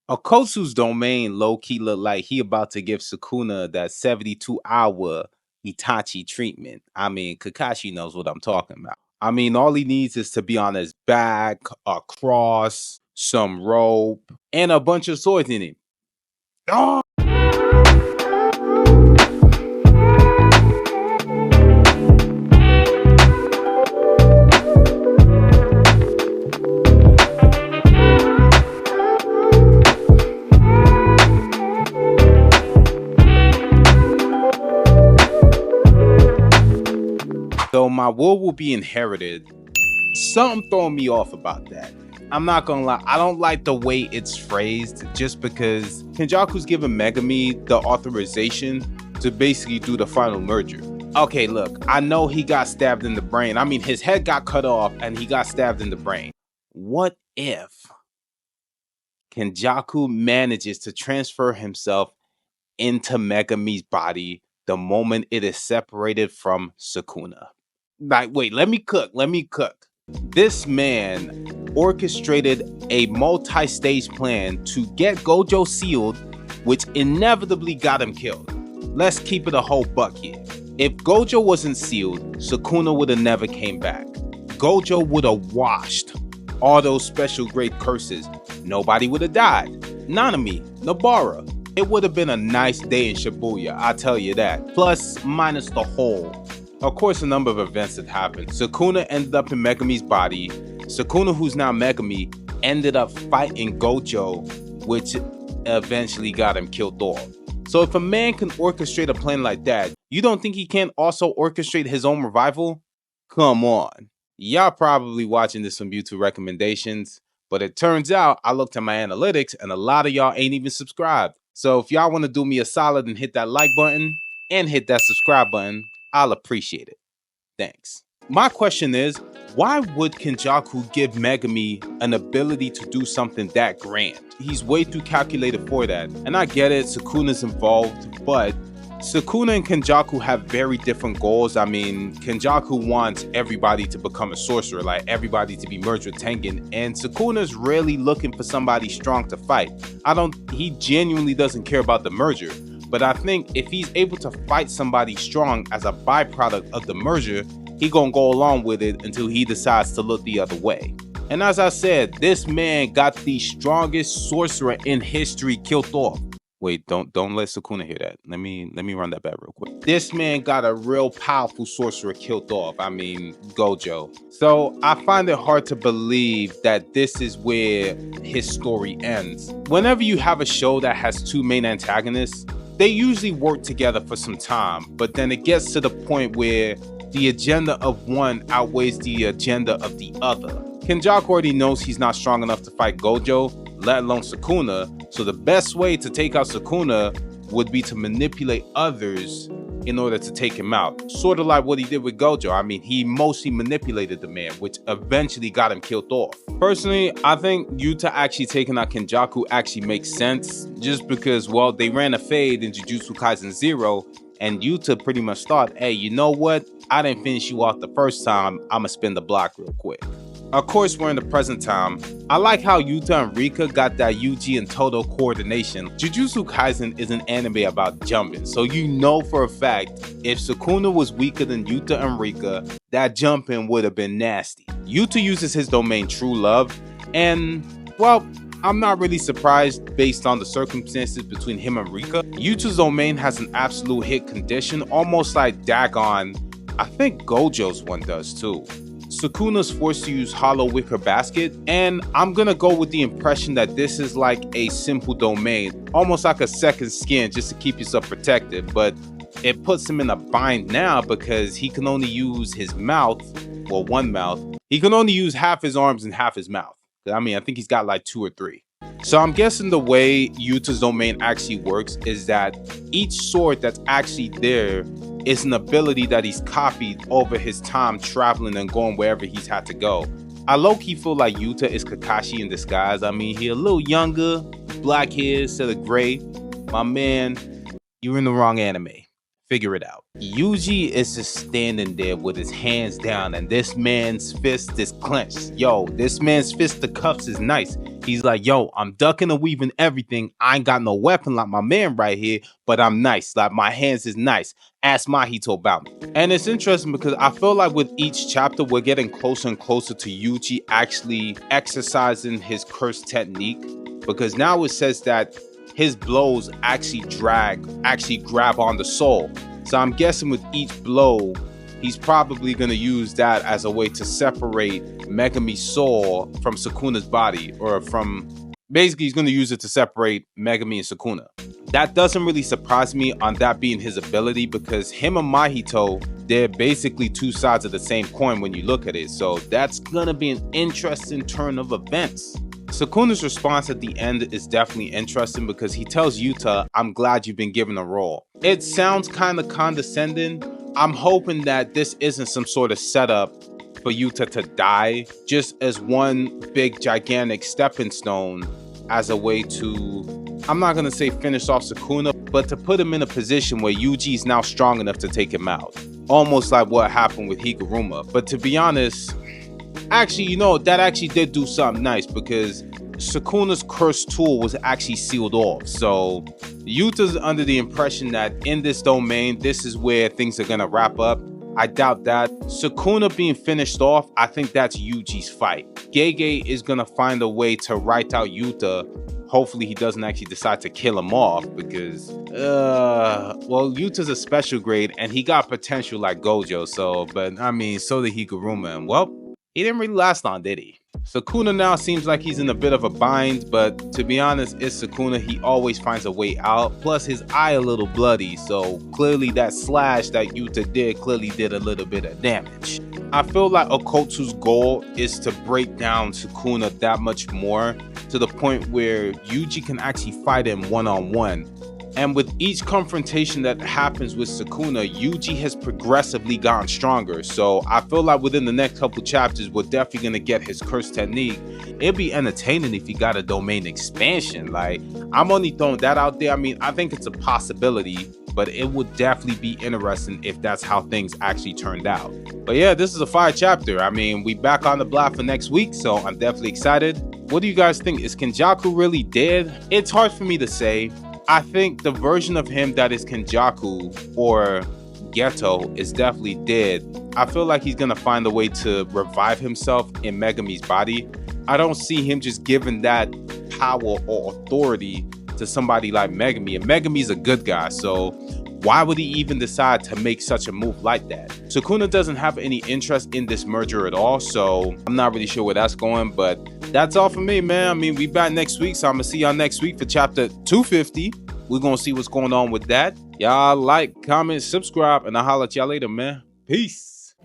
Okotsu's domain low-key look like he about to give Sukuna that 72-hour Itachi treatment. I mean, Kakashi knows what I'm talking about. I mean, all he needs is to be on his back, a cross, some rope, and a bunch of swords in him. Oh! So my will be inherited. Something throwing me off about that. I'm not gonna lie, I don't like the way it's phrased just because Kenjaku's given Megami the authorization to basically do the final merger. Okay, look, I know he got stabbed in the brain. I mean, his head got cut off and he got stabbed in the brain. What if Kenjaku manages to transfer himself into Megami's body the moment it is separated from Sukuna? Like, wait, let me cook. This man orchestrated a multi-stage plan to get Gojo sealed, which inevitably got him killed. Let's keep it a whole buck here. If Gojo wasn't sealed, Sukuna would have never came back. Gojo would have washed all those special grade curses. Nobody would have died. Nanami, Nobara. It would have been a nice day in Shibuya, I tell you that. Plus, minus the whole. Of course, a number of events had happened. Sukuna ended up in Megami's body. Sukuna, who's now Megami, ended up fighting Gojo, which eventually got him killed off. So if a man can orchestrate a plan like that, you don't think he can also orchestrate his own revival? Come on. Y'all probably watching this from YouTube recommendations, but it turns out I looked at my analytics and a lot of y'all ain't even subscribed. So if y'all want to do me a solid and hit that like button and hit that subscribe button, I'll appreciate it. Thanks. My question is, why would Kenjaku give Megami an ability to do something that grand? He's way too calculated for that. And I get it, Sukuna's involved, but Sukuna and Kenjaku have very different goals. I mean, Kenjaku wants everybody to become a sorcerer, like everybody to be merged with Tengen, and Sukuna's really looking for somebody strong to fight. He genuinely doesn't care about the merger. But I think if he's able to fight somebody strong as a byproduct of the merger, he gonna go along with it until he decides to look the other way. And as I said, this man got the strongest sorcerer in history killed off. Wait, don't let Sukuna hear that. Let me run that back real quick. This man got a real powerful sorcerer killed off. I mean, Gojo. So I find it hard to believe that this is where his story ends. Whenever you have a show that has two main antagonists, they usually work together for some time, but then it gets to the point where the agenda of one outweighs the agenda of the other. Kenjaku already knows he's not strong enough to fight Gojo, let alone Sukuna, so the best way to take out Sukuna would be to manipulate others in order to take him out. Sort of like what he did with Gojo. I mean, he mostly manipulated the man, which eventually got him killed off. Personally, I think Yuta actually taking out Kenjaku actually makes sense, just because, well, they ran a fade in Jujutsu Kaisen 0, and Yuta pretty much thought, hey, you know what? I didn't finish you off the first time, I'ma spin the block real quick. Of course, we're in the present time. I like how Yuta and Rika got that Yuji and Todo coordination. Jujutsu Kaisen is an anime about jumping, so you know for a fact, if Sukuna was weaker than Yuta and Rika, that jumping would have been nasty. Yuta uses his domain True Love, and, well, I'm not really surprised based on the circumstances between him and Rika. Yuta's domain has an absolute hit condition, almost like Dagon. I think Gojo's one does too. Sukuna's forced to use Hollow Wicker Basket, and I'm gonna go with the impression that this is like a simple domain, almost like a second skin just to keep yourself protected, but it puts him in a bind now because he can only use his mouth, well, one mouth. He can only use half his arms and half his mouth. I mean, I think he's got like 2 or 3. So I'm guessing the way Yuta's domain actually works is that each sword that's actually there is an ability that he's copied over his time traveling and going wherever he's had to go. I low-key feel like Yuta is Kakashi in disguise. I mean, he a little younger, black hair instead of gray. My man, you're in the wrong anime. Figure it out. Yuji is just standing there with his hands down and this man's fist is clenched. Yo, this man's fist, the cuffs is nice. He's like, yo, I'm ducking and weaving everything. I ain't got no weapon like my man right here, but I'm nice. Like my hands is nice. Ask Mahito about me. And it's interesting because I feel like with each chapter, we're getting closer and closer to Yuji actually exercising his curse technique. Because now it says that his blows actually grab on the soul. So I'm guessing with each blow, he's probably going to use that as a way to separate Megami's soul from Sukuna's body, or from, basically he's going to use it to separate Megami and Sukuna. That doesn't really surprise me on that being his ability, because him and Mahito, they're basically two sides of the same coin when you look at it. So that's going to be an interesting turn of events. Sukuna's response at the end is definitely interesting because he tells Yuta, I'm glad you've been given a role. It sounds kind of condescending. I'm hoping that this isn't some sort of setup for Yuta to die, just as one big gigantic stepping stone, as a way to, I'm not going to say finish off Sukuna, but to put him in a position where Yuji is now strong enough to take him out. Almost like what happened with Higuruma. But to be honest, actually, you know, that actually did do something nice, because Sukuna's cursed tool was actually sealed off. So Yuta's under the impression that in this domain, this is where things are going to wrap up. I doubt that. Sukuna being finished off, I think that's Yuji's fight. Gege is going to find a way to write out Yuta. Hopefully he doesn't actually decide to kill him off, because well, Yuta's a special grade and he got potential like Gojo. So, but I mean, so did Higuruma, and well, he didn't really last long, did he? Sukuna now seems like he's in a bit of a bind, but to be honest, it's Sukuna. He always finds a way out. Plus, his eye a little bloody, so clearly that slash that Yuta did clearly did a little bit of damage. I feel like Okotsu's goal is to break down Sukuna that much more, to the point where Yuji can actually fight him one-on-one. And with each confrontation that happens with Sukuna, Yuji has progressively gotten stronger. So I feel like within the next couple chapters, we're definitely going to get his curse technique. It'd be entertaining if he got a domain expansion. Like, I'm only throwing that out there. I mean, I think it's a possibility, but it would definitely be interesting if that's how things actually turned out. But yeah, this is a fire chapter. I mean, we back on the block for next week, so I'm definitely excited. What do you guys think? Is Kenjaku really dead? It's hard for me to say. I think the version of him that is Kenjaku or Geto is definitely dead. I feel like he's gonna find a way to revive himself in Megami's body. I don't see him just giving that power or authority to somebody like Megami. And Megami's a good guy, so why would he even decide to make such a move like that? Sukuna doesn't have any interest in this merger at all, so I'm not really sure where that's going, but that's all for me, man. I mean, we back next week, so I'm gonna see y'all next week for chapter 250. We're gonna see what's going on with that. Y'all like, comment, subscribe, and I'll holler at y'all later, man. Peace.